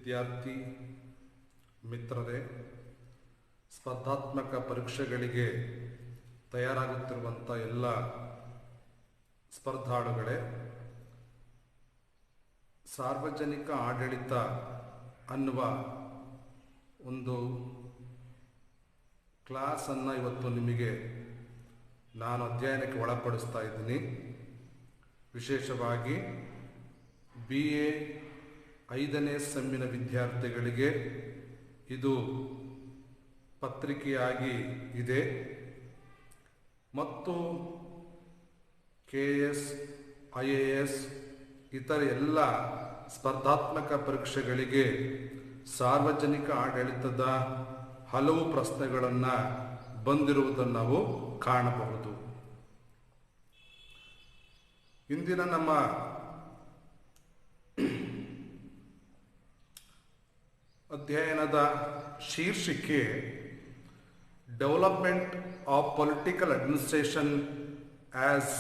ವಿದ್ಯಾರ್ಥಿ ಮಿತ್ರರೇ, ಸ್ಪರ್ಧಾತ್ಮಕ ಪರೀಕ್ಷೆಗಳಿಗೆ ತಯಾರಾಗುತ್ತಿರುವಂಥ ಎಲ್ಲ ಸ್ಪರ್ಧಾಳುಗಳೇ, ಸಾರ್ವಜನಿಕ ಆಡಳಿತ ಅನ್ನುವ ಒಂದು ಕ್ಲಾಸನ್ನು ಇವತ್ತು ನಿಮಗೆ ನಾನು ಅಧ್ಯಯನಕ್ಕೆ ಒಳಪಡಿಸ್ತಾ ಇದ್ದೀನಿ. ವಿಶೇಷವಾಗಿ BA 5ನೇ ಸೆಮ್ಮಿನ ವಿದ್ಯಾರ್ಥಿಗಳಿಗೆ ಇದು ಪತ್ರಿಕೆಯಾಗಿ ಇದೆ ಮತ್ತು KS, IAS ಇತರ ಎಲ್ಲ ಸ್ಪರ್ಧಾತ್ಮಕ ಪರೀಕ್ಷೆಗಳಿಗೆ ಸಾರ್ವಜನಿಕ ಆಡಳಿತದ ಹಲವು ಪ್ರಶ್ನೆಗಳನ್ನು ಬಂದಿರುವುದನ್ನು ನಾವು ಕಾಣಬಹುದು. ಇಂದಿನ ನಮ್ಮ ಅಧ್ಯಯನದ ಶೀರ್ಷಿಕೆ development of political administration as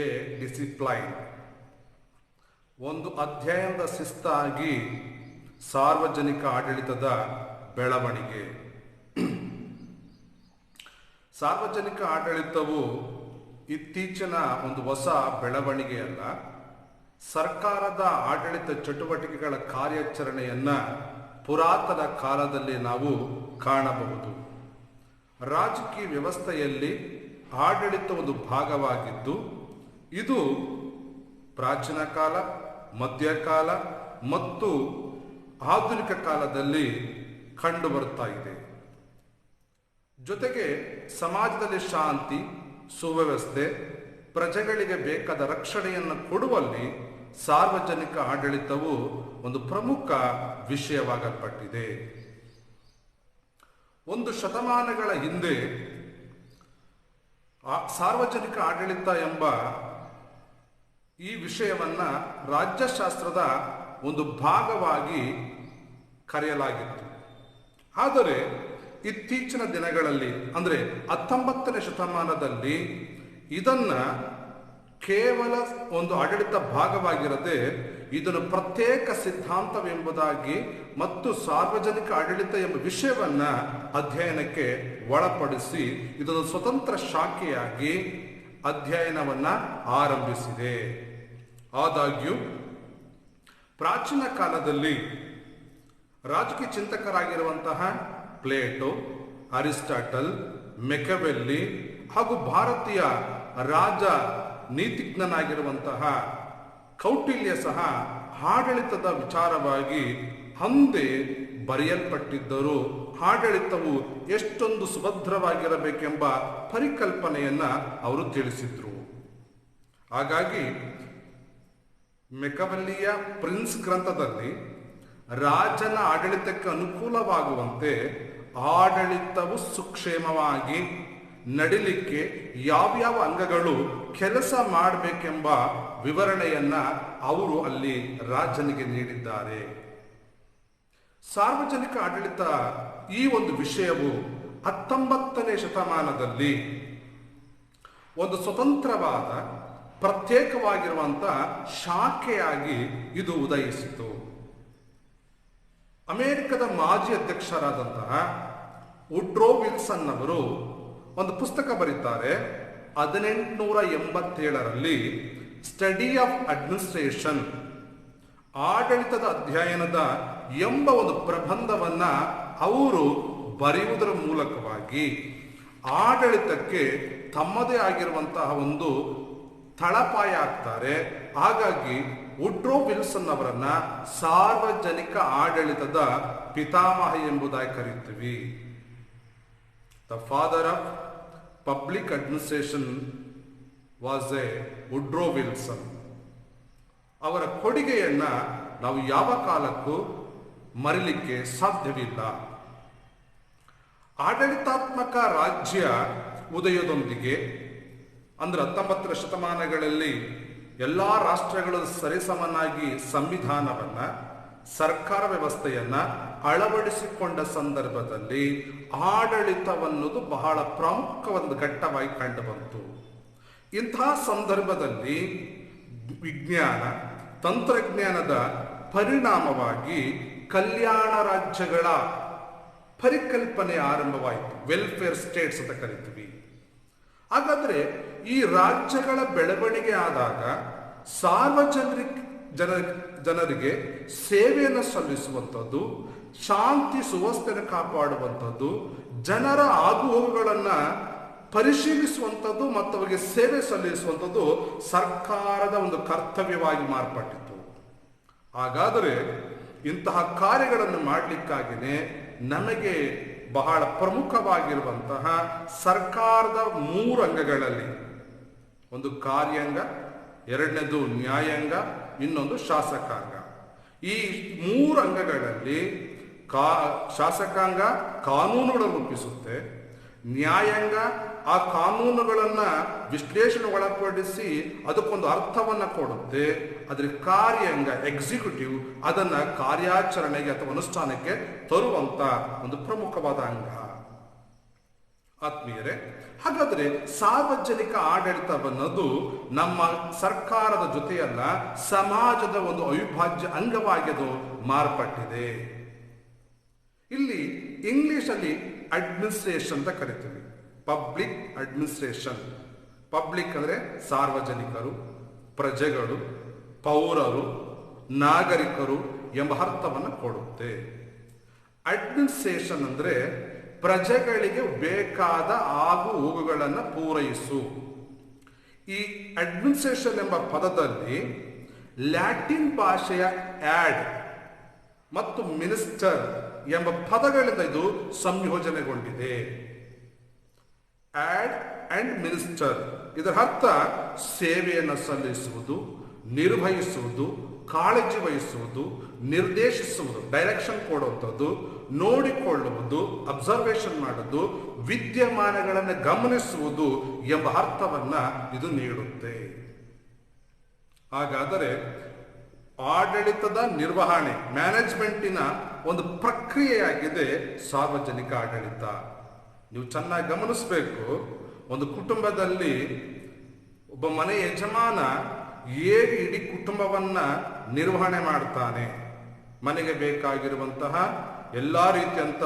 A discipline. ಒಂದು ಅಧ್ಯಯನದ ಶಿಸ್ತಾಗಿ ಸಾರ್ವಜನಿಕ ಆಡಳಿತದ ಬೆಳವಣಿಗೆ. ಸಾರ್ವಜನಿಕ ಆಡಳಿತವು ಇತ್ತೀಚಿನ ಒಂದು ಹೊಸ ಬೆಳವಣಿಗೆಯಲ್ಲ. ಸರ್ಕಾರದ ಆಡಳಿತ ಚಟುವಟಿಕೆಗಳ ಕಾರ್ಯಾಚರಣೆಯನ್ನು ಪುರಾತನ ಕಾಲದಲ್ಲಿ ನಾವು ಕಾಣಬಹುದು. ರಾಜಕೀಯ ವ್ಯವಸ್ಥೆಯಲ್ಲಿ ಆಡಳಿತ ಒಂದು ಭಾಗವಾಗಿದ್ದು, ಇದು ಪ್ರಾಚೀನ ಕಾಲ, ಮಧ್ಯಕಾಲ ಮತ್ತು ಆಧುನಿಕ ಕಾಲದಲ್ಲಿ ಕಂಡುಬರುತ್ತಾ ಇದೆ. ಜೊತೆಗೆ ಸಮಾಜದಲ್ಲಿ ಶಾಂತಿ, ಸುವ್ಯವಸ್ಥೆ, ಪ್ರಜೆಗಳಿಗೆ ಬೇಕಾದ ರಕ್ಷಣೆಯನ್ನು ಕೊಡುವಲ್ಲಿ ಸಾರ್ವಜನಿಕ ಆಡಳಿತವು ಒಂದು ಪ್ರಮುಖ ವಿಷಯವಾಗಲ್ಪಟ್ಟಿದೆ. ಒಂದು ಶತಮಾನಗಳ ಹಿಂದೆ ಸಾರ್ವಜನಿಕ ಆಡಳಿತ ಎಂಬ ಈ ವಿಷಯವನ್ನು ರಾಜ್ಯಶಾಸ್ತ್ರದ ಒಂದು ಭಾಗವಾಗಿ ಕರೆಯಲಾಗಿತ್ತು. ಆದರೆ ಇತ್ತೀಚಿನ ದಿನಗಳಲ್ಲಿ ಅಂದರೆ 19ನೇ ಶತಮಾನದಲ್ಲಿ ಇದನ್ನು ಕೇವಲ ಒಂದು ಆಡಳಿತ ಭಾಗವಾಗಿರದೆ ಇದನ್ನು ಪ್ರತ್ಯೇಕ ಸಿದ್ಧಾಂತವೆಂಬುದಾಗಿ ಮತ್ತು ಸಾರ್ವಜನಿಕ ಆಡಳಿತ ಎಂಬ ವಿಷಯವನ್ನು ಅಧ್ಯಯನಕ್ಕೆ ಒಳಪಡಿಸಿ ಇದೊಂದು ಸ್ವತಂತ್ರ ಶಾಖೆಯಾಗಿ ಅಧ್ಯಯನವನ್ನು ಆರಂಭಿಸಿದೆ. ಆದಾಗ್ಯೂ ಪ್ರಾಚೀನ ಕಾಲದಲ್ಲಿ ರಾಜಕೀಯ ಚಿಂತಕರಾಗಿರುವಂತಹ ಪ್ಲೇಟೋ, ಅರಿಸ್ಟಾಟಲ್, ಮೆಕವೆಲ್ಲಿ ಹಾಗೂ ಭಾರತೀಯ ರಾಜ ನೀತಿಜ್ಞನಾಗಿರುವಂತಹ ಕೌಟಿಲ್ಯ ಸಹ ಆಡಳಿತದ ವಿಚಾರವಾಗಿ ಅಂದೇ ಬರೆಯಲ್ಪಟ್ಟಿದ್ದರೂ ಆಡಳಿತವು ಎಷ್ಟೊಂದು ಸುಭದ್ರವಾಗಿರಬೇಕೆಂಬ ಪರಿಕಲ್ಪನೆಯನ್ನು ಅವರು ತಿಳಿಸಿದ್ರು. ಹಾಗಾಗಿ ಮೆಕವೆಲ್ಲಿಯ ಪ್ರಿನ್ಸ್ ಗ್ರಂಥದಲ್ಲಿ ರಾಜನ ಆಡಳಿತಕ್ಕೆ ಅನುಕೂಲವಾಗುವಂತೆ ಆಡಳಿತವು ಸುಕ್ಷೇಮವಾಗಿ ನಡಿಲಿಕ್ಕೆ ಯಾವ್ಯಾವ ಅಂಗಗಳು ಕೆಲಸ ಮಾಡಬೇಕೆಂಬ ವಿವರಣೆಯನ್ನ ಅವರು ಅಲ್ಲಿ ರಾಜನಿಗೆ ನೀಡಿದ್ದಾರೆ. ಸಾರ್ವಜನಿಕ ಆಡಳಿತ ಈ ಒಂದು ವಿಷಯವು 19ನೇ ಶತಮಾನದಲ್ಲಿ ಒಂದು ಸ್ವತಂತ್ರವಾದ ಪ್ರತ್ಯೇಕವಾಗಿರುವಂತಹ ಶಾಖೆಯಾಗಿ ಇದು ಉದಯಿಸಿತು. ಅಮೆರಿಕದ ಮಾಜಿ ಅಧ್ಯಕ್ಷರಾದಂತಹ ವುಡ್ರೋ ವಿಲ್ಸನ್ ಅವರು ಒಂದು ಪುಸ್ತಕ ಬರೀತಾರೆ. 1887ರಲ್ಲಿ ಸ್ಟಡಿ ಆಫ್ ಅಡ್ಮಿನಿಸ್ಟ್ರೇಷನ್, ಆಡಳಿತದ ಅಧ್ಯಯನದ ಎಂಬ ಒಂದು ಪ್ರಬಂಧವನ್ನ ಅವರು ಬರೆಯುವುದರ ಮೂಲಕವಾಗಿ ಆಡಳಿತಕ್ಕೆ ತಮ್ಮದೇ ಆಗಿರುವಂತಹ ಒಂದು ತಳಪಾಯ ಆಗ್ತಾರೆ. ಹಾಗಾಗಿ ವುಡ್ರೋ ವಿಲ್ಸನ್ ಅವರನ್ನ ಸಾರ್ವಜನಿಕ ಆಡಳಿತದ ಪಿತಾಮಹ ಎಂಬುದಾಗಿ ಕರೀತೀವಿ. The father of public administration was A Woodrow Wilson. ಅವರ ಕೊಡುಗೆಯನ್ನ ನಾವು ಯಾವ ಕಾಲಕ್ಕೂ ಮರಿಲಿಕ್ಕೆ ಸಾಧ್ಯವಿಲ್ಲ. ಆಡಳಿತಾತ್ಮಕ ರಾಜ್ಯ ಉದಯದೊಂದಿಗೆ ಅಂದ್ರೆ 19ರ ಶತಮಾನಗಳಲ್ಲಿ ಎಲ್ಲ ರಾಷ್ಟ್ರಗಳು ಸರಿಸಮನಾಗಿ ಸಂವಿಧಾನವನ್ನ, ಸರ್ಕಾರ ವ್ಯವಸ್ಥೆಯನ್ನ ಅಳವಡಿಸಿಕೊಂಡ ಸಂದರ್ಭದಲ್ಲಿ ಆಡಳಿತವನ್ನುವುದು ಬಹಳ ಪ್ರಮುಖವಾದ ಘಟ್ಟವಾಗಿ ಕಂಡುಬಂತು. ಇಂತಹ ಸಂದರ್ಭದಲ್ಲಿ ವಿಜ್ಞಾನ ತಂತ್ರಜ್ಞಾನದ ಪರಿಣಾಮವಾಗಿ ಕಲ್ಯಾಣ ರಾಜ್ಯಗಳ ಪರಿಕಲ್ಪನೆ ಆರಂಭವಾಯಿತು. ವೆಲ್ಫೇರ್ ಸ್ಟೇಟ್ಸ್ ಅಂತ ಕರಿತೀವಿ. ಹಾಗಾದ್ರೆ ಈ ರಾಜ್ಯಗಳ ಬೆಳವಣಿಗೆ ಆದಾಗ ಜನರಿಗೆ ಸೇವೆಯನ್ನು ಸಲ್ಲಿಸುವಂಥದ್ದು, ಶಾಂತಿ ಸುವ್ಯವಸ್ಥೆಯನ್ನು ಕಾಪಾಡುವಂಥದ್ದು, ಜನರ ಆಗುಹೋಗುಗಳನ್ನು ಪರಿಶೀಲಿಸುವಂಥದ್ದು ಮತ್ತು ಅವರಿಗೆ ಸೇವೆ ಸಲ್ಲಿಸುವಂಥದ್ದು ಸರ್ಕಾರದ ಒಂದು ಕರ್ತವ್ಯವಾಗಿ ಮಾರ್ಪಟ್ಟಿತು. ಹಾಗಾದರೆ ಇಂತಹ ಕಾರ್ಯಗಳನ್ನು ಮಾಡಲಿಕ್ಕಾಗಿಯೇ ನಮಗೆ ಬಹಳ ಪ್ರಮುಖವಾಗಿರುವಂತಹ ಸರ್ಕಾರದ 3 ಅಂಗಗಳಲ್ಲಿ, ಒಂದು ಕಾರ್ಯಾಂಗ, ಎರಡನೇದು ನ್ಯಾಯಾಂಗ, ಇನ್ನೊಂದು ಶಾಸಕಾಂಗ. ಈ 3 ಅಂಗಗಳಲ್ಲಿ ಶಾಸಕಾಂಗ ಕಾನೂನುಗಳನ್ನು ರೂಪಿಸುತ್ತೆ, ನ್ಯಾಯಾಂಗ ಆ ಕಾನೂನುಗಳನ್ನು ವಿಶ್ಲೇಷಣೆ ಒಳಪಡಿಸಿ ಅದಕ್ಕೊಂದು ಅರ್ಥವನ್ನು ಕೊಡುತ್ತೆ, ಅದರ ಕಾರ್ಯಾಂಗ ಎಕ್ಸಿಕ್ಯೂಟಿವ್ ಅದನ್ನು ಕಾರ್ಯಾಚರಣೆಗೆ ಅಥವಾ ಅನುಷ್ಠಾನಕ್ಕೆ ತರುವಂತ ಒಂದು ಪ್ರಮುಖವಾದ ಅಂಗ. ಆತ್ಮೀಯರೇ, ಹಾಗಾದ್ರೆ ಸಾರ್ವಜನಿಕ ಆಡಳಿತವನ್ನೋದು ನಮ್ಮ ಸರ್ಕಾರದ ಜೊತೆಯಲ್ಲ, ಸಮಾಜದ ಒಂದು ಅವಿಭಾಜ್ಯ ಅಂಗವಾಗಿ ಅದು ಮಾರ್ಪಟ್ಟಿದೆ. ಇಲ್ಲಿ ಇಂಗ್ಲಿಷಲ್ಲಿ ಅಡ್ಮಿನಿಸ್ಟ್ರೇಷನ್ ಅಂತ ಕರಿತೀವಿ, ಪಬ್ಲಿಕ್ ಅಡ್ಮಿನಿಸ್ಟ್ರೇಷನ್. ಪಬ್ಲಿಕ್ ಅಂದರೆ ಸಾರ್ವಜನಿಕರು, ಪ್ರಜೆಗಳು, ಪೌರರು, ನಾಗರಿಕರು ಎಂಬ ಅರ್ಥವನ್ನು ಕೊಡುತ್ತೆ. ಅಡ್ಮಿನಿಸ್ಟ್ರೇಷನ್ ಅಂದರೆ ಪ್ರಜೆಗಳಿಗೆ ಬೇಕಾದ ಆಗು ಹೋಗುಗಳನ್ನು ಪೂರೈಸು. ಈ ಅಡ್ಮಿನಿಸ್ಟ್ರೇಷನ್ ಎಂಬ ಪದದಲ್ಲಿ ಲ್ಯಾಟಿನ್ ಭಾಷೆಯ ಆಡ್ ಮತ್ತು ಮಿನಿಸ್ಟರ್ ಎಂಬ ಪದಗಳಿಂದ ಇದು ಸಂಯೋಜನೆಗೊಂಡಿದೆ. ಆಡ್ ಅಂಡ್ ಮಿನಿಸ್ಟರ್, ಇದರ ಅರ್ಥ ಸೇವೆಯನ್ನು ಸಲ್ಲಿಸುವುದು, ನಿರ್ವಹಿಸುವುದು, ಕಾಳಜಿ ವಹಿಸುವುದು, ನಿರ್ದೇಶಿಸುವುದು, ಡೈರೆಕ್ಷನ್ ಕೊಡುವಂಥದ್ದು, ನೋಡಿಕೊಳ್ಳುವುದು, ಅಬ್ಸರ್ವೇಷನ್ ಮಾಡುವುದು, ವಿದ್ಯಮಾನಗಳನ್ನು ಗಮನಿಸುವುದು ಎಂಬ ಅರ್ಥವನ್ನ ಇದು ನೀಡುತ್ತೆ. ಹಾಗಾದರೆ ಆಡಳಿತದ ನಿರ್ವಹಣೆ, ಮ್ಯಾನೇಜ್ಮೆಂಟಿನ ಒಂದು ಪ್ರಕ್ರಿಯೆಯಾಗಿದೆ ಸಾರ್ವಜನಿಕ ಆಡಳಿತ. ನೀವು ಚೆನ್ನಾಗಿ ಗಮನಿಸಬೇಕು, ಒಂದು ಕುಟುಂಬದಲ್ಲಿ ಒಬ್ಬ ಮನೆ ಯಜಮಾನ ಹೇಗೆ ಇಡೀ ಕುಟುಂಬವನ್ನ ನಿರ್ವಹಣೆ ಮಾಡ್ತಾನೆ, ಮನೆಗೆ ಬೇಕಾಗಿರುವಂತಹ ಎಲ್ಲ ರೀತಿಯಂತ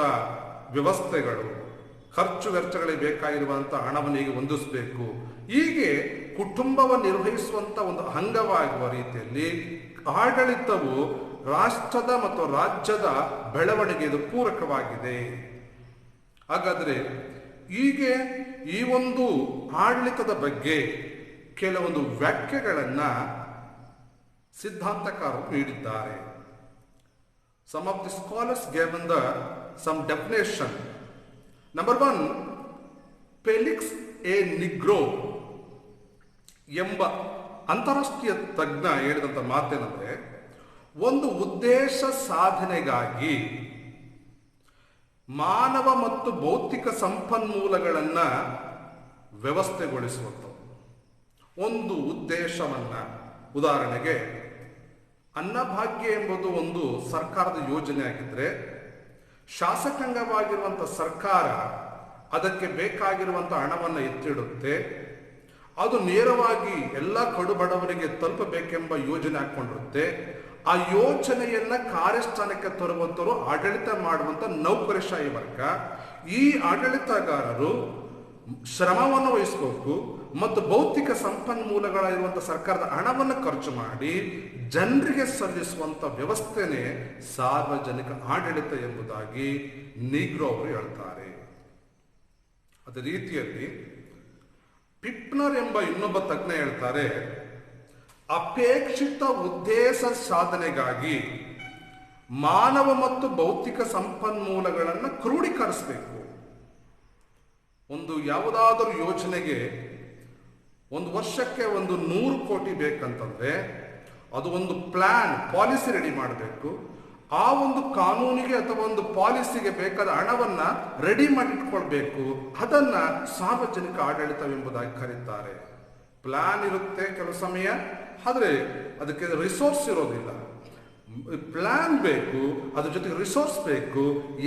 ವ್ಯವಸ್ಥೆಗಳು, ಖರ್ಚು ವೆಚ್ಚಗಳಿಗೆ ಬೇಕಾಗಿರುವಂತಹ ಹಣವನ್ನು ಹೇಗೆ ಹೊಂದಿಸಬೇಕು, ಹೀಗೆ ಕುಟುಂಬವನ್ನು ನಿರ್ವಹಿಸುವಂತ ಒಂದು ಅಂಗವಾಗುವ ರೀತಿಯಲ್ಲಿ ಆಡಳಿತವು ರಾಷ್ಟ್ರದ ಮತ್ತು ರಾಜ್ಯದ ಬೆಳವಣಿಗೆಗೆ ಪೂರಕವಾಗಿದೆ. ಹಾಗಾದ್ರೆ ಹೀಗೆ ಈ ಒಂದು ಆಡಳಿತದ ಬಗ್ಗೆ ಕೆಲವೊಂದು ವ್ಯಾಖ್ಯೆಗಳನ್ನ ಸಿದ್ಧಾಂತಕಾರರು ನೀಡಿದ್ದಾರೆ. Some of the scholars given some definition. Number 1, Felix A. Negro ಎಂಬ ಅಂತಾರಾಷ್ಟ್ರೀಯ ತಜ್ಞ ಹೇಳಿದಂಥ ಮಾತೇನೆಂದರೆ, ಒಂದು ಉದ್ದೇಶ ಸಾಧನೆಗಾಗಿ ಮಾನವ ಮತ್ತು ಭೌತಿಕ ಸಂಪನ್ಮೂಲಗಳನ್ನು ವ್ಯವಸ್ಥೆಗೊಳಿಸುವಂಥದ್ದು. ಒಂದು ಉದ್ದೇಶವನ್ನ, ಉದಾಹರಣೆಗೆ ಅನ್ನಭಾಗ್ಯ ಎಂಬುದು ಒಂದು ಸರ್ಕಾರದ ಯೋಜನೆ ಆಗಿದ್ರೆ, ಶಾಸಕಾಂಗವಾಗಿರುವಂಥ ಸರ್ಕಾರ ಅದಕ್ಕೆ ಬೇಕಾಗಿರುವಂಥ ಹಣವನ್ನು ಎತ್ತಿಡುತ್ತೆ, ಅದು ನೇರವಾಗಿ ಎಲ್ಲ ಕಡು ಬಡವರಿಗೆ ತಲುಪಬೇಕೆಂಬ ಯೋಜನೆ ಹಾಕೊಂಡಿರುತ್ತೆ. ಆ ಯೋಜನೆಯನ್ನ ಕಾರ್ಯಾನುಷ್ಠಾನಕ್ಕೆ ತರುವಂತರು ಆಡಳಿತ ಮಾಡುವಂತ ನೌಕರಶಾಹಿ ವರ್ಗ. ಈ ಆಡಳಿತಗಾರರು ಶ್ರಮವನ್ನು ವಹಿಸಬೇಕು ಮತ್ತು ಭೌತಿಕ ಸಂಪನ್ಮೂಲಗಳಿರುವಂತಹ ಸರ್ಕಾರದ ಹಣವನ್ನು ಖರ್ಚು ಮಾಡಿ ಜನರಿಗೆ ಸಲ್ಲಿಸುವಂತ ವ್ಯವಸ್ಥೆನೇ ಸಾರ್ವಜನಿಕ ಆಡಳಿತ ಎಂಬುದಾಗಿ ನೀಗ್ರೋ ಅವರು ಹೇಳ್ತಾರೆ. ಅದೇ ರೀತಿಯಲ್ಲಿ ಪಿಪ್ನರ್ ಎಂಬ ಇನ್ನೊಬ್ಬ ತಜ್ಞ ಹೇಳ್ತಾರೆ, ಅಪೇಕ್ಷಿತ ಉದ್ದೇಶ ಸಾಧನೆಗಾಗಿ ಮಾನವ ಮತ್ತು ಭೌತಿಕ ಸಂಪನ್ಮೂಲಗಳನ್ನು ಕ್ರೋಢೀಕರಿಸಬೇಕು. ಒಂದು ಯಾವುದಾದರೂ ಯೋಜನೆಗೆ ಒಂದು ವರ್ಷಕ್ಕೆ 100 ಕೋಟಿ ಬೇಕಂತಂದ್ರೆ ಅದು ಒಂದು ಪ್ಲಾನ್, ಪಾಲಿಸಿ ರೆಡಿ ಮಾಡಬೇಕು. ಆ ಒಂದು ಕಾನೂನಿಗೆ ಅಥವಾ ಒಂದು ಪಾಲಿಸಿಗೆ ಬೇಕಾದ ಹಣವನ್ನ ರೆಡಿ ಮಾಡಿಟ್ಕೊಳ್ಬೇಕು. ಅದನ್ನ ಸಾರ್ವಜನಿಕ ಆಡಳಿತವೆಂಬುದಾಗಿ ಕರೀತಾರೆ. ಪ್ಲಾನ್ ಇರುತ್ತೆ ಕೆಲವು ಸಮಯ, ಆದರೆ ಅದಕ್ಕೆ ರಿಸೋರ್ಸ್ ಇರೋದಿಲ್ಲ. ಪ್ಲಾನ್ ಬೇಕು, ಅದ್ರ ಜೊತೆಗೆ ರಿಸೋರ್ಸ್ ಬೇಕು.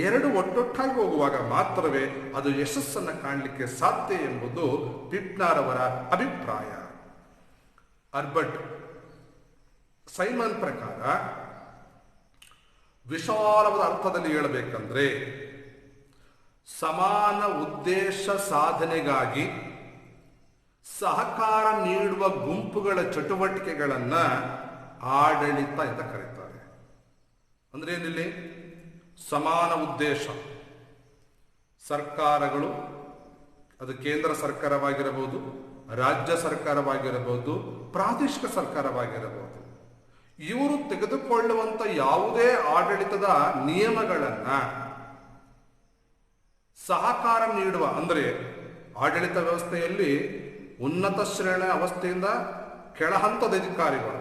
ಎರಡು ಒಟ್ಟೊಟ್ಟಾಗಿ ಹೋಗುವಾಗ ಮಾತ್ರವೇ ಅದು ಯಶಸ್ಸನ್ನು ಕಾಣಲಿಕ್ಕೆ ಸಾಧ್ಯ ಎಂಬುದು ಪಿಪ್ನರ್ ಅವರ ಅಭಿಪ್ರಾಯ. ಅಲ್ಬರ್ಟ್ ಸೈಮನ್ ಪ್ರಕಾರ ವಿಶಾಲವಾದ ಅರ್ಥದಲ್ಲಿ ಹೇಳಬೇಕಂದ್ರೆ ಸಮಾನ ಉದ್ದೇಶ ಸಾಧನೆಗಾಗಿ ಸಹಕಾರ ನೀಡುವ ಗುಂಪುಗಳ ಚಟುವಟಿಕೆಗಳನ್ನ ಆಡಳಿತ ಅಂತ ಕರೀತಾರೆ. ಅಂದ್ರೆ ಏನಿಲ್ಲಿ ಸಮಾನ ಉದ್ದೇಶ, ಸರ್ಕಾರಗಳು, ಅದು ಕೇಂದ್ರ ಸರ್ಕಾರವಾಗಿರಬಹುದು, ರಾಜ್ಯ ಸರ್ಕಾರವಾಗಿರಬಹುದು, ಪ್ರಾದೇಶಿಕ ಸರ್ಕಾರವಾಗಿರಬಹುದು, ಇವರು ತೆಗೆದುಕೊಳ್ಳುವಂತ ಯಾವುದೇ ಆಡಳಿತದ ನಿಯಮಗಳನ್ನ ಸಹಕಾರ ನೀಡುವ, ಅಂದರೆ ಆಡಳಿತ ವ್ಯವಸ್ಥೆಯಲ್ಲಿ ಉನ್ನತ ಶ್ರೇಣಿಯ ಅವಸ್ಥೆಯಿಂದ ಕೆಳಹಂತದ ಅಧಿಕಾರಿಗಳು,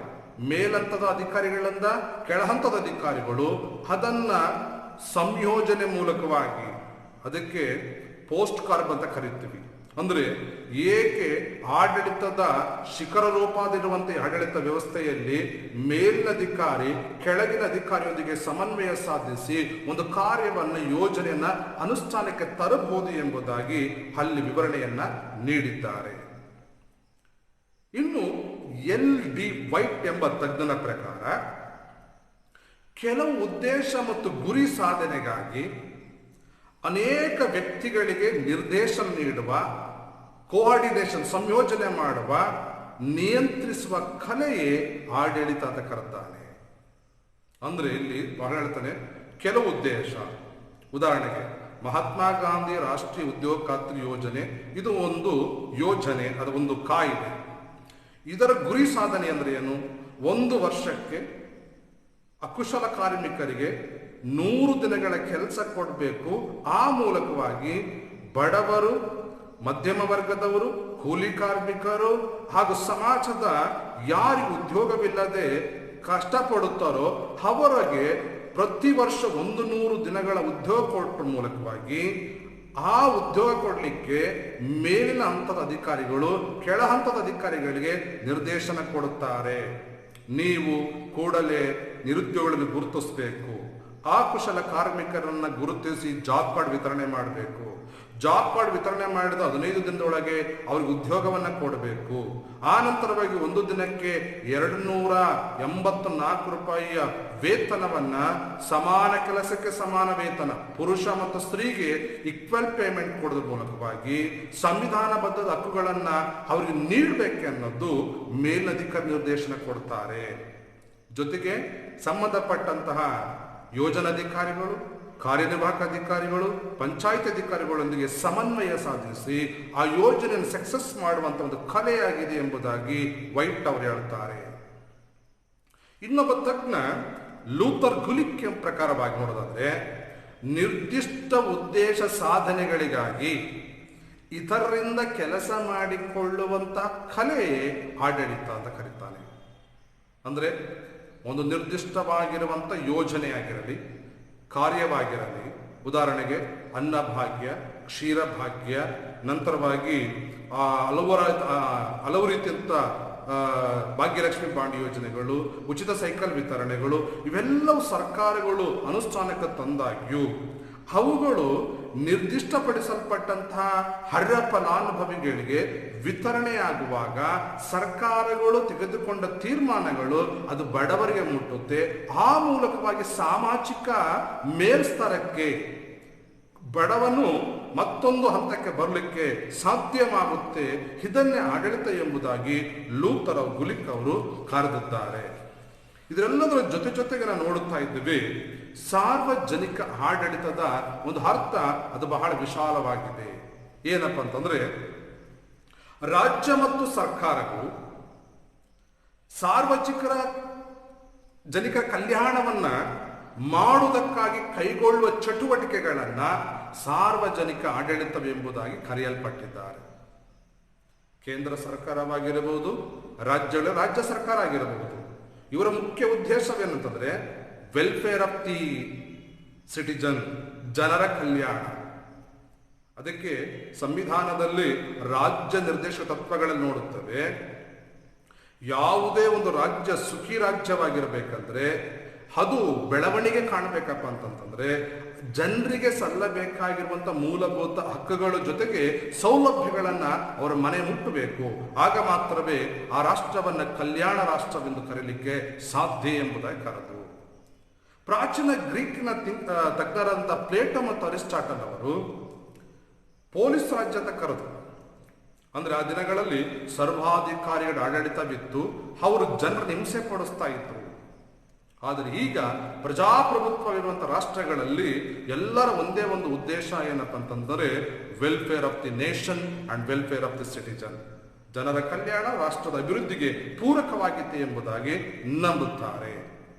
ಮೇಲಂತದ ಅಧಿಕಾರಿಗಳಿಂದ ಕೆಳಹಂತದ ಅಧಿಕಾರಿಗಳು ಅದನ್ನ ಸಂಯೋಜನೆ ಮೂಲಕವಾಗಿ, ಅದಕ್ಕೆ ಪೋಸ್ಟ್ ಕಾರ್ಬ್ ಅಂತ ಕರೀತೀವಿ. ಅಂದ್ರೆ ಏಕೆ ಆಡಳಿತದ ಶಿಖರ ರೂಪದಿರುವಂತೆ ಆಡಳಿತ ವ್ಯವಸ್ಥೆಯಲ್ಲಿ ಮೇಲಿನ ಅಧಿಕಾರಿ ಕೆಳಗಿನ ಅಧಿಕಾರಿಯೊಂದಿಗೆ ಸಮನ್ವಯ ಸಾಧಿಸಿ ಒಂದು ಕಾರ್ಯವನ್ನು, ಯೋಜನೆಯನ್ನ ಅನುಷ್ಠಾನಕ್ಕೆ ತರಬಹುದು ಎಂಬುದಾಗಿ ಅಲ್ಲಿ ವಿವರಣೆಯನ್ನ ನೀಡಿದ್ದಾರೆ. ಇನ್ನು LD ವೈಟ್ ಎಂಬ ತಜ್ಞನ ಪ್ರಕಾರ ಕೆಲವು ಉದ್ದೇಶ ಮತ್ತು ಗುರಿ ಸಾಧನೆಗಾಗಿ ಅನೇಕ ವ್ಯಕ್ತಿಗಳಿಗೆ ನಿರ್ದೇಶನ ನೀಡುವ, ಕೋಆರ್ಡಿನೇಷನ್ ಸಂಯೋಜನೆ ಮಾಡುವ, ನಿಯಂತ್ರಿಸುವ ಕಲೆಯೇ ಆಡಳಿತ ಅಂತ ಕರೆದಾನೆ. ಅಂದ್ರೆ ಇಲ್ಲಿ ಬಹಳ ಹೇಳ್ತಾನೆ, ಕೆಲವು ಉದ್ದೇಶ, ಉದಾಹರಣೆಗೆ ಮಹಾತ್ಮ ಗಾಂಧಿ ರಾಷ್ಟ್ರೀಯ ಉದ್ಯೋಗ ಖಾತ್ರಿ ಯೋಜನೆ, ಇದು ಒಂದು ಯೋಜನೆ, ಅದು ಒಂದು ಕಾಯಿದೆ. ಇದರ ಗುರಿ ಸಾಧನೆ ಅಂದ್ರೆ ಏನು? 1 ವರ್ಷಕ್ಕೆ ಅಕುಶಲ ಕಾರ್ಮಿಕರಿಗೆ 100 ದಿನಗಳ ಕೆಲಸ ಕೊಡಬೇಕು. ಆ ಮೂಲಕವಾಗಿ ಬಡವರು, ಮಧ್ಯಮ ವರ್ಗದವರು, ಕೂಲಿ ಕಾರ್ಮಿಕರು ಹಾಗೂ ಸಮಾಜದ ಯಾರಿಗೆ ಉದ್ಯೋಗವಿಲ್ಲದೆ ಕಷ್ಟಪಡುತ್ತಾರೋ ಅವರಿಗೆ ಪ್ರತಿ ವರ್ಷ 100 ದಿನಗಳ ಉದ್ಯೋಗ ಕೊಟ್ಟ ಮೂಲಕವಾಗಿ ಆ ಉದ್ಯೋಗ ಕೊಡಲಿಕ್ಕೆ ಮೇಲಿನ ಹಂತದ ಅಧಿಕಾರಿಗಳು ಕೆಳ ಹಂತದ ಅಧಿಕಾರಿಗಳಿಗೆ ನಿರ್ದೇಶನ ಕೊಡುತ್ತಾರೆ. ನೀವು ಕೂಡಲೇ ನಿರುದ್ಯೋಗಿಗಳನ್ನು ಗುರುತಿಸಬೇಕು, ಆ ಕುಶಲ ಕಾರ್ಮಿಕರನ್ನ ಗುರುತಿಸಿ ಜಾಬ್ ಕಾರ್ಡ್ ವಿತರಣೆ ಮಾಡಬೇಕು. ಜಾಬ್ ಕಾರ್ಡ್ ವಿತರಣೆ ಮಾಡಿದ 15 ದಿನದೊಳಗೆ ಅವ್ರಿಗೆ ಉದ್ಯೋಗವನ್ನ ಕೊಡಬೇಕು. ಆ ನಂತರವಾಗಿ 1 ದಿನಕ್ಕೆ 284 ರೂಪಾಯಿಯ ವೇತನವನ್ನ, ಸಮಾನ ಕೆಲಸಕ್ಕೆ ಸಮಾನ ವೇತನ, ಪುರುಷ ಮತ್ತು ಸ್ತ್ರೀಗೆ ಈಕ್ವಲ್ ಪೇಮೆಂಟ್ ಕೊಡೋದ್ರ ಮೂಲಕವಾಗಿ ಸಂವಿಧಾನಬದ್ಧದ ಹಕ್ಕುಗಳನ್ನ ಅವರಿಗೆ ನೀಡಬೇಕು ಅನ್ನೋದು ಮೇಲಧಿಕಾರಿ ನಿರ್ದೇಶನ ಕೊಡ್ತಾರೆ. ಜೊತೆಗೆ ಸಂಬಂಧಪಟ್ಟಂತಹ ಯೋಜನಾಧಿಕಾರಿಗಳು, ಕಾರ್ಯನಿರ್ವಾಹಕ ಅಧಿಕಾರಿಗಳು, ಪಂಚಾಯತ್ ಅಧಿಕಾರಿಗಳೊಂದಿಗೆ ಸಮನ್ವಯ ಸಾಧಿಸಿ ಆ ಯೋಜನೆಯನ್ನು ಸಕ್ಸಸ್ ಮಾಡುವಂತ ಒಂದು ಕಲೆಯಾಗಿದೆ ಎಂಬುದಾಗಿ ವೈಟ್ ಅವರು ಹೇಳ್ತಾರೆ. ಇನ್ನೊಬ್ಬ ತಜ್ಞ ಲೂಥರ್ ಗುಲಿಕ್ ಪ್ರಕಾರವಾಗಿ ನೋಡೋದಾದ್ರೆ, ನಿರ್ದಿಷ್ಟ ಉದ್ದೇಶ ಸಾಧನೆಗಳಿಗಾಗಿ ಇತರರಿಂದ ಕೆಲಸ ಮಾಡಿಕೊಳ್ಳುವಂತ ಕಲೆಯೇ ಆಡಳಿತ ಅಂತ ಕರೀತಾನೆ. ಅಂದ್ರೆ ಒಂದು ನಿರ್ದಿಷ್ಟವಾಗಿರುವಂತ ಯೋಜನೆಯಾಗಿರಲಿ, ಕಾರ್ಯವಾಗಿರಲಿ, ಉದಾಹರಣೆಗೆ ಅನ್ನಭಾಗ್ಯ, ಕ್ಷೀರಭಾಗ್ಯ, ನಂತರವಾಗಿ ಹಲವು ರೀತಿಯಂತ ಭಾಗ್ಯಲಕ್ಷ್ಮಿ ಬಾಂಡ್ ಯೋಜನೆಗಳು, ಉಚಿತ ಸೈಕಲ್ ವಿತರಣೆಗಳು, ಇವೆಲ್ಲವೂ ಸರ್ಕಾರಗಳು ಅನುಷ್ಠಾನಕ್ಕೆ ತಂದಾಗ್ಯೂ ಅವುಗಳು ನಿರ್ದಿಷ್ಟಪಡಿಸಲ್ಪಟ್ಟಂತಹ ಅರ್ಹ ಫಲಾನುಭವಿಗಳಿಗೆ ವಿತರಣೆಯಾಗುವಾಗ ಸರ್ಕಾರಗಳು ತೆಗೆದುಕೊಂಡ ತೀರ್ಮಾನಗಳು ಅದು ಬಡವರಿಗೆ ಮುಟ್ಟುತ್ತೆ. ಆ ಮೂಲಕವಾಗಿ ಸಾಮಾಜಿಕ ಮೇಲ್ಸ್ತರಕ್ಕೆ ಬಡವನು ಮತ್ತೊಂದು ಹಂತಕ್ಕೆ ಬರಲಿಕ್ಕೆ ಸಾಧ್ಯವಾಗುತ್ತೆ. ಇದನ್ನೇ ಆಡಳಿತ ಎಂಬುದಾಗಿ ಲೂಥರ್ ಗುಲಿಕ್ ಅವರು ಕರೆದಿದ್ದಾರೆ. ಇದರೆಲ್ಲದರ ಜೊತೆಗೆ ನಾವು ನೋಡುತ್ತಾ ಇದ್ದೇವೆ, ಸಾರ್ವಜನಿಕ ಆಡಳಿತದ ಒಂದು ಅರ್ಥ ಅದು ಬಹಳ ವಿಶಾಲವಾಗಿದೆ. ಏನಪ್ಪ ಅಂತಂದ್ರೆ, ರಾಜ್ಯ ಮತ್ತು ಸರ್ಕಾರಗಳು ಸಾರ್ವಜನಿಕರ ಕಲ್ಯಾಣವನ್ನ ಮಾಡುವುದಕ್ಕಾಗಿ ಕೈಗೊಳ್ಳುವ ಚಟುವಟಿಕೆಗಳನ್ನ ಸಾರ್ವಜನಿಕ ಆಡಳಿತವೆಂಬುದಾಗಿ ಕರೆಯಲ್ಪಟ್ಟಿದ್ದಾರೆ. ಕೇಂದ್ರ ಸರ್ಕಾರವಾಗಿರಬಹುದು, ರಾಜ್ಯ ಸರ್ಕಾರ ಆಗಿರಬಹುದು. ಇವರ ಮುಖ್ಯ ಉದ್ದೇಶವೇನಂತಂದ್ರೆ ವೆಲ್ಫೇರ್ ಆಫ್ ದಿ ಸಿಟಿಜನ್, ಜನರ ಕಲ್ಯಾಣ. ಅದಕ್ಕೆ ಸಂವಿಧಾನದಲ್ಲಿ ರಾಜ್ಯ ನಿರ್ದೇಶಕ ತತ್ವಗಳಲ್ಲಿ ನೋಡುತ್ತವೆ. ಯಾವುದೇ ಒಂದು ರಾಜ್ಯ ಸುಖಿ ರಾಜ್ಯವಾಗಿರಬೇಕಂದ್ರೆ ಅದು ಬೆಳವಣಿಗೆ ಕಾಣಬೇಕಪ್ಪ ಅಂತಂತಂದ್ರೆ ಜನರಿಗೆ ಸಲ್ಲಬೇಕಾಗಿರುವಂತ ಮೂಲಭೂತ ಹಕ್ಕುಗಳ ಜೊತೆಗೆ ಸೌಲಭ್ಯಗಳನ್ನ ಅವರ ಮನೆ ಮುಟ್ಟಬೇಕು. ಆಗ ಮಾತ್ರವೇ ಆ ರಾಷ್ಟ್ರವನ್ನ ಕಲ್ಯಾಣ ರಾಷ್ಟ್ರವೆಂದು ಕರೀಲಿಕ್ಕೆ ಸಾಧ್ಯ ಎಂಬುದಾಗಿ ಕರೆದು, ಪ್ರಾಚೀನ ಗ್ರೀಕ್ನ ತಜ್ಞರಾದಂಥ ಪ್ಲೇಟೋ ಮತ್ತು ಅರಿಸ್ಟಾಟಲ್ ಅವರು ಪೊಲೀಸ್ ರಾಜ್ಯ ಅಂತ ಕರೆದು, ಅಂದ್ರೆ ಆ ದಿನಗಳಲ್ಲಿ ಸರ್ವಾಧಿಕಾರಿಗಳ ಆಡಳಿತವಿತ್ತು, ಅವರು ಜನರನ್ನು ಹಿಂಸೆ ಪಡಿಸ್ತಾ ಇದ್ರು. ಆದರೆ ಈಗ ಪ್ರಜಾಪ್ರಭುತ್ವವಿರುವಂಥ ರಾಷ್ಟ್ರಗಳಲ್ಲಿ ಎಲ್ಲರ ಒಂದೇ ಒಂದು ಉದ್ದೇಶ ಏನಪ್ಪ ಅಂತಂದರೆ welfare of the nation and welfare of the citizen. ಜನರ ಕಲ್ಯಾಣ ರಾಷ್ಟ್ರದ ಅಭಿವೃದ್ಧಿಗೆ ಪೂರಕವಾಗಿದೆ ಎಂಬುದಾಗಿ ನಂಬುತ್ತಾರೆ.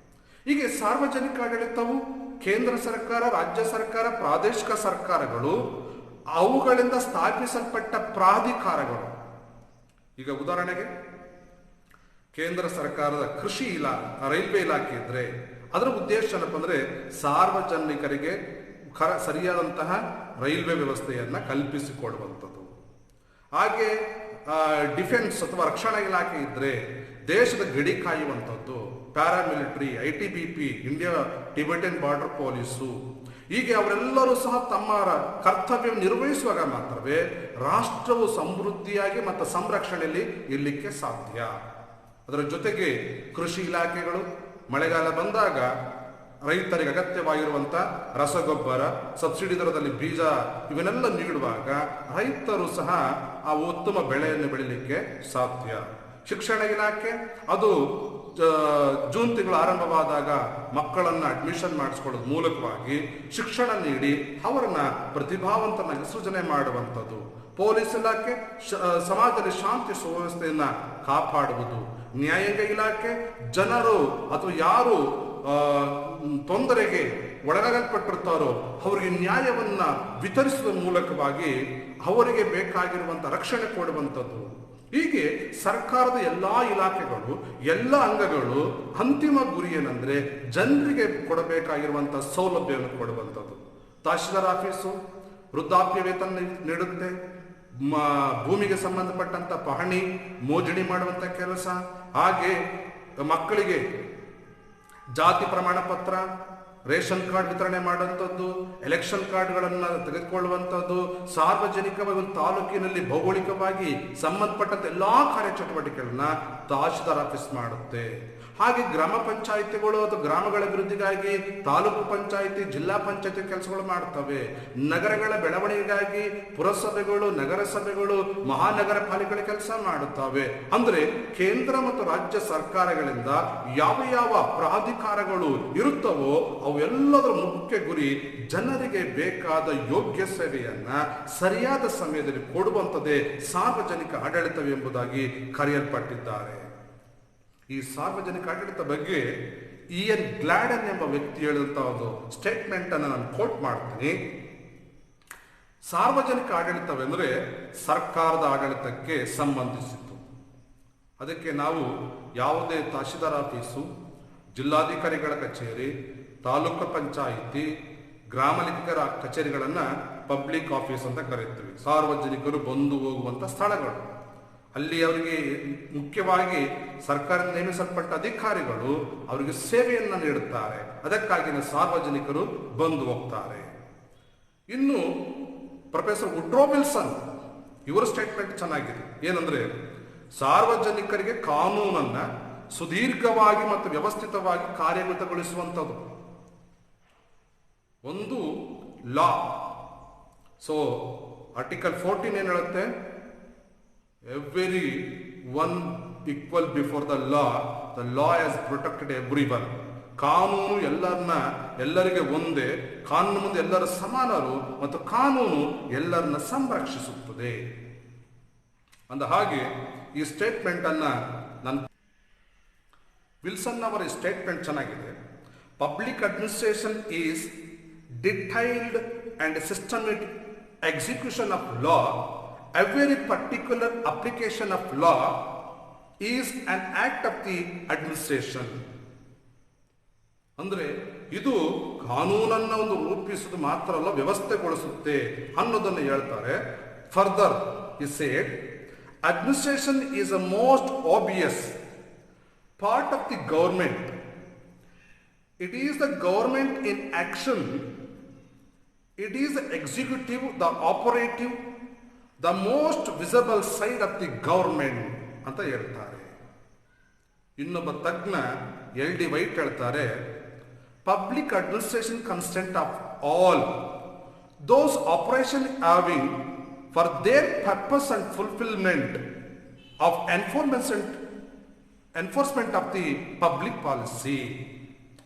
ಹೀಗೆ ಸಾರ್ವಜನಿಕ ಆಡಳಿತವು ಕೇಂದ್ರ ಸರ್ಕಾರ, ರಾಜ್ಯ ಸರ್ಕಾರ, ಪ್ರಾದೇಶಿಕ ಸರ್ಕಾರಗಳು, ಅವುಗಳಿಂದ ಸ್ಥಾಪಿಸಲ್ಪಟ್ಟ ಪ್ರಾಧಿಕಾರಗಳು. ಈಗ ಉದಾಹರಣೆಗೆ ಕೇಂದ್ರ ಸರ್ಕಾರದ ಕೃಷಿ ರೈಲ್ವೆ ಇಲಾಖೆ ಇದ್ರೆ ಅದರ ಉದ್ದೇಶ ಏನಪ್ಪ ಅಂದ್ರೆ ಸಾರ್ವಜನಿಕರಿಗೆ ಸರಿಯಾದಂತಹ ರೈಲ್ವೆ ವ್ಯವಸ್ಥೆಯನ್ನ ಕಲ್ಪಿಸಿಕೊಡುವಂಥದ್ದು. ಹಾಗೆ ಡಿಫೆನ್ಸ್ ಅಥವಾ ರಕ್ಷಣಾ ಇಲಾಖೆ ಇದ್ರೆ ದೇಶದ ಗಡಿ ಕಾಯುವಂಥದ್ದು. Paramilitary, ITBP, India Tibetan border police, ಹೀಗೆ ಅವರೆಲ್ಲರೂ ಸಹ ತಮ್ಮ ಕರ್ತವ್ಯ ನಿರ್ವಹಿಸುವಾಗ ಮಾತ್ರವೇ ರಾಷ್ಟ್ರವು ಸಮೃದ್ಧಿಯಾಗಿ ಮತ್ತು ಸಂರಕ್ಷಣೆಯಲ್ಲಿ ಇರಲಿಕ್ಕೆ ಸಾಧ್ಯ. ಅದರ ಜೊತೆಗೆ ಕೃಷಿ ಇಲಾಖೆಗಳು ಮಳೆಗಾಲ ಬಂದಾಗ ರೈತರಿಗೆ ಅಗತ್ಯವಾಗಿರುವಂಥ ರಸಗೊಬ್ಬರ, ಸಬ್ಸಿಡಿ ದರದಲ್ಲಿ ಬೀಜ ಇವನ್ನೆಲ್ಲ ನೀಡುವಾಗ ರೈತರು ಸಹ ಆ ಉತ್ತಮ ಬೆಳೆಯನ್ನು ಬೆಳೀಲಿಕ್ಕೆ ಸಾಧ್ಯ. ಶಿಕ್ಷಣ ಇಲಾಖೆ ಅದು ಜೂನ್ ತಿಂಗಳು ಆರಂಭವಾದಾಗ ಮಕ್ಕಳನ್ನು ಅಡ್ಮಿಷನ್ ಮಾಡಿಸ್ಕೊಳ್ಳೋದ್ರ ಮೂಲಕವಾಗಿ ಶಿಕ್ಷಣ ನೀಡಿ ಅವರನ್ನ ಪ್ರತಿಭಾವಂತನಾಗಿ ಸೃಜನೆ ಮಾಡುವಂಥದ್ದು. ಪೊಲೀಸ್ ಇಲಾಖೆ ಸಮಾಜದಲ್ಲಿ ಶಾಂತಿ ಸುವ್ಯವಸ್ಥೆಯನ್ನ ಕಾಪಾಡುವುದು. ನ್ಯಾಯಾಂಗ ಇಲಾಖೆ ಜನರು ಅಥವಾ ಯಾರು ತೊಂದರೆಗೆ ಒಳಗಾಗಲ್ಪಟ್ಟಿರ್ತಾರೋ ಅವರಿಗೆ ನ್ಯಾಯವನ್ನ ವಿತರಿಸುವ ಮೂಲಕವಾಗಿ ಅವರಿಗೆ ಬೇಕಾಗಿರುವಂಥ ರಕ್ಷಣೆ ಕೊಡುವಂಥದ್ದು. ಹೀಗೆ ಸರ್ಕಾರದ ಎಲ್ಲ ಇಲಾಖೆಗಳು, ಎಲ್ಲ ಅಂಗಗಳು ಅಂತಿಮ ಗುರಿ ಏನಂದ್ರೆ ಜನರಿಗೆ ಕೊಡಬೇಕಾಗಿರುವಂಥ ಸೌಲಭ್ಯವನ್ನು ಕೊಡುವಂಥದ್ದು. ತಹಶೀಲ್ದಾರ್ ಆಫೀಸು ವೃದ್ಧಾಪ್ಯ ವೇತನ ನೀಡುತ್ತೆ, ಭೂಮಿಗೆ ಸಂಬಂಧಪಟ್ಟಂತ ಪಹಣಿ ಮೋಜಣಿ ಮಾಡುವಂತ ಕೆಲಸ, ಹಾಗೆ ಮಕ್ಕಳಿಗೆ ಜಾತಿ ಪ್ರಮಾಣ ಪತ್ರ, ರೇಷನ್ ಕಾರ್ಡ್ ವಿತರಣೆ ಮಾಡುವಂಥದ್ದು, ಎಲೆಕ್ಷನ್ ಕಾರ್ಡ್ಗಳನ್ನು ತೆಗೆದುಕೊಳ್ಳುವಂಥದ್ದು, ಸಾರ್ವಜನಿಕವಾಗಿ ಒಂದು ತಾಲೂಕಿನಲ್ಲಿ ಭೌಗೋಳಿಕವಾಗಿ ಸಂಬಂಧಪಟ್ಟಂತ ಎಲ್ಲಾ ಕಾರ್ಯಚಟುವಟಿಕೆಗಳನ್ನ ತಹಶೀಲ್ದಾರ್ ಆಫೀಸ್ ಮಾಡುತ್ತೆ. ಹಾಗೆ ಗ್ರಾಮ ಪಂಚಾಯಿತಿಗಳು ಅಥವಾ ಗ್ರಾಮಗಳ ಅಭಿವೃದ್ಧಿಗಾಗಿ ತಾಲೂಕು ಪಂಚಾಯಿತಿ, ಜಿಲ್ಲಾ ಪಂಚಾಯಿತಿ ಕೆಲಸಗಳು ಮಾಡ್ತವೆ. ನಗರಗಳ ಬೆಳವಣಿಗೆಗಾಗಿ ಪುರಸಭೆಗಳು, ನಗರಸಭೆಗಳು, ಮಹಾನಗರ ಪಾಲಿಕೆಗಳ ಕೆಲಸ ಮಾಡುತ್ತವೆ. ಅಂದ್ರೆ ಕೇಂದ್ರ ಮತ್ತು ರಾಜ್ಯ ಸರ್ಕಾರಗಳಿಂದ ಯಾವ ಯಾವ ಪ್ರಾಧಿಕಾರಗಳು ಇರುತ್ತವೋ ಅವೆಲ್ಲದರ ಮುಖ್ಯ ಗುರಿ ಜನರಿಗೆ ಬೇಕಾದ ಯೋಗ್ಯ ಸೇವೆಯನ್ನ ಸರಿಯಾದ ಸಮಯದಲ್ಲಿ ಕೊಡುವಂಥದ್ದೇ ಸಾರ್ವಜನಿಕ ಆಡಳಿತವೆಂಬುದಾಗಿ ಕರೆಯಲ್ಪಟ್ಟಿದ್ದಾರೆ. ಈ ಸಾರ್ವಜನಿಕ ಆಡಳಿತ ಬಗ್ಗೆ EN ಗ್ಲಾಡನ್ ಎಂಬ ವ್ಯಕ್ತಿ ಹೇಳಿದಂತಹ ಒಂದು ಸ್ಟೇಟ್ಮೆಂಟ್ ಅನ್ನು ನಾನು ಕೋಟ್ ಮಾಡ್ತೀನಿ. ಸಾರ್ವಜನಿಕ ಆಡಳಿತವೆಂದರೆ ಸರ್ಕಾರದ ಆಡಳಿತಕ್ಕೆ ಸಂಬಂಧಿಸಿತ್ತು. ಅದಕ್ಕೆ ನಾವು ಯಾವುದೇ ತಹಶೀಲ್ದಾರ್ ಆಫೀಸು, ಜಿಲ್ಲಾಧಿಕಾರಿಗಳ ಕಚೇರಿ, ತಾಲೂಕು ಪಂಚಾಯಿತಿ, ಗ್ರಾಮ ಲೆಕ್ಕಿಗರ ಕಚೇರಿಗಳನ್ನ ಪಬ್ಲಿಕ್ ಆಫೀಸ್ ಅಂತ ಕರೀತೀವಿ. ಸಾರ್ವಜನಿಕರು ಬಂದು ಹೋಗುವಂತ ಸ್ಥಳಗಳು. ಅಲ್ಲಿ ಅವರಿಗೆ ಮುಖ್ಯವಾಗಿ ಸರ್ಕಾರದಿಂದ ನೇಮಿಸಲ್ಪಟ್ಟ ಅಧಿಕಾರಿಗಳು ಅವರಿಗೆ ಸೇವೆಯನ್ನ ನೀಡುತ್ತಾರೆ. ಅದಕ್ಕಾಗಿ ಸಾರ್ವಜನಿಕರು ಬಂದು ಹೋಗ್ತಾರೆ. ಇನ್ನು ಪ್ರೊಫೆಸರ್ ವುಡ್ರೋ ವಿಲ್ಸನ್ ಇವರ ಸ್ಟೇಟ್ಮೆಂಟ್ ಚೆನ್ನಾಗಿದೆ. ಏನಂದ್ರೆ ಸಾರ್ವಜನಿಕರಿಗೆ ಕಾನೂನನ್ನ ಸುದೀರ್ಘವಾಗಿ ಮತ್ತು ವ್ಯವಸ್ಥಿತವಾಗಿ ಕಾರ್ಯಗತಗೊಳಿಸುವಂಥದ್ದು ಒಂದು ಲಾ. ಸೊ ಆರ್ಟಿಕಲ್ 14 ಏನ್ ಹೇಳುತ್ತೆ? Every one equal before the law has protected every one. ಕಾನೂನು ಎಲ್ಲರಿಗೆ ಒಂದೇ, ಕಾನೂನು ಮುಂದೆ ಎಲ್ಲರ ಸಮಾನರು ಮತ್ತು ಕಾನೂನು ಎಲ್ಲರನ್ನ ಸಂರಕ್ಷಿಸುತ್ತದೆ. ಅಂದ ಹಾಗೆ ಈ ಸ್ಟೇಟ್ಮೆಂಟ್ ಅನ್ನ ವಿಲ್ಸನ್ ಅವರ ಸ್ಟೇಟ್ಮೆಂಟ್ ಚೆನ್ನಾಗಿದೆ. Public administration is detailed and systematic execution of law. Every particular application of law is an act of the administration. ಅಂದ್ರೆ ಇದು ಕಾನೂನನ್ನ ಒಂದು ರೂಪಿಸುವುದು ಮಾತ್ರ ಅಲ್ಲ, ವ್ಯವಸ್ಥೆಗೊಳಿಸುತ್ತೆ ಅನ್ನೋದನ್ನು ಹೇಳ್ತಾರೆ. Further he said, administration is a most obvious part of the government. It is the government in action. It is the executive, the operative, the most visible side of the government ಅಂತ ಹೇಳ್ತಾರೆ. ಇನ್ನೊಬ್ಬ ತಜ್ಞ LD white ಹೇಳ್ತಾರೆ, public administration consent of all those operations having for their purpose and fulfillment of enforcement of the public policy.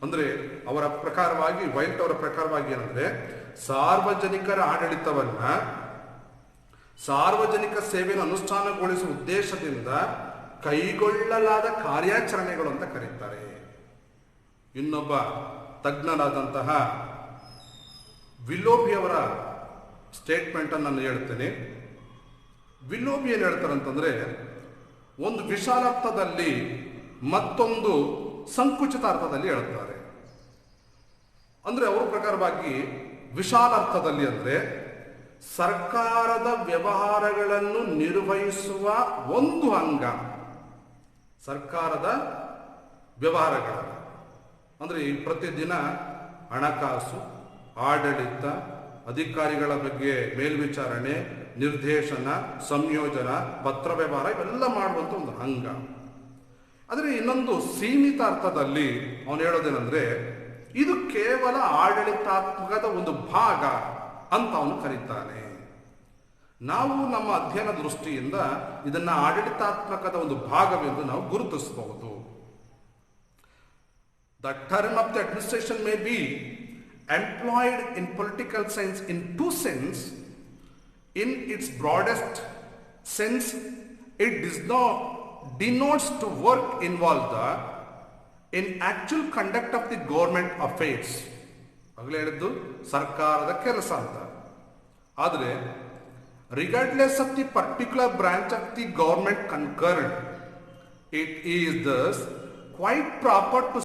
ಅಂದರೆ ಅವರ ಪ್ರಕಾರವಾಗಿ white ಅವರ ಪ್ರಕಾರವಾಗಿ ಏನಂದ್ರೆ ಸಾರ್ವಜನಿಕರ ಆಡಳಿತವನ್ನ ಸಾರ್ವಜನಿಕ ಸೇವೆಯನ್ನು ಅನುಷ್ಠಾನಗೊಳಿಸುವ ಉದ್ದೇಶದಿಂದ ಕೈಗೊಳ್ಳಲಾದ ಕಾರ್ಯಾಚರಣೆಗಳು ಅಂತ ಕರೀತಾರೆ. ಇನ್ನೊಬ್ಬ ತಜ್ಞರಾದಂತಹ ವಿಲ್ಲೋಬಿ ಅವರ ಸ್ಟೇಟ್ಮೆಂಟ್ ಅನ್ನು ನಾನು ಹೇಳ್ತೇನೆ. ವಿಲ್ಲೋಬಿ ಏನು ಹೇಳ್ತಾರೆ ಅಂತಂದ್ರೆ, ಒಂದು ವಿಶಾಲಾರ್ಥದಲ್ಲಿ ಮತ್ತೊಂದು ಸಂಕುಚಿತ ಅರ್ಥದಲ್ಲಿ ಹೇಳ್ತಾರೆ. ಅಂದ್ರೆ ಅವರ ಪ್ರಕಾರವಾಗಿ ವಿಶಾಲಾರ್ಥದಲ್ಲಿ ಅಂದ್ರೆ ಸರ್ಕಾರದ ವ್ಯವಹಾರಗಳನ್ನು ನಿರ್ವಹಿಸುವ ಒಂದು ಅಂಗ ಸರ್ಕಾರದ ವ್ಯವಹಾರಗಳ ಅಂದ್ರೆ ಈ ಪ್ರತಿದಿನ ಹಣಕಾಸು, ಆಡಳಿತ, ಅಧಿಕಾರಿಗಳ ಬಗ್ಗೆ ಮೇಲ್ವಿಚಾರಣೆ, ನಿರ್ದೇಶನ, ಸಂಯೋಜನ, ಪತ್ರ ವ್ಯವಹಾರ ಇವೆಲ್ಲ ಮಾಡುವಂಥ ಒಂದು ಅಂಗ. ಆದರೆ ಇನ್ನೊಂದು ಸೀಮಿತ ಅರ್ಥದಲ್ಲಿ ಅವನು ಹೇಳೋದೇನೆಂದ್ರೆ ಇದು ಕೇವಲ ಆಡಳಿತಾತ್ಮಕದ ಒಂದು ಭಾಗ ಅಂತ ಅವನು ಕರೀತಾನೆ. ನಾವು ನಮ್ಮ ಅಧ್ಯಯನ ದೃಷ್ಟಿಯಿಂದ ಇದನ್ನ ಆಡಳಿತಾತ್ಮಕದ ಒಂದು ಭಾಗವೆಂದು ನಾವು ಗುರುತಿಸಬಹುದು. The term of the administration may be employed in political science in two senses. In its broadest sense, it denotes to work involved in actual conduct of the government affairs. ಆಗಲೇ ಹೇಳಿದ್ದು ಸರ್ಕಾರದ ಕೆಲಸ ಅಂತ. ಆದರೆ regardless of the particular branch of the government concerned, it is thus quite proper to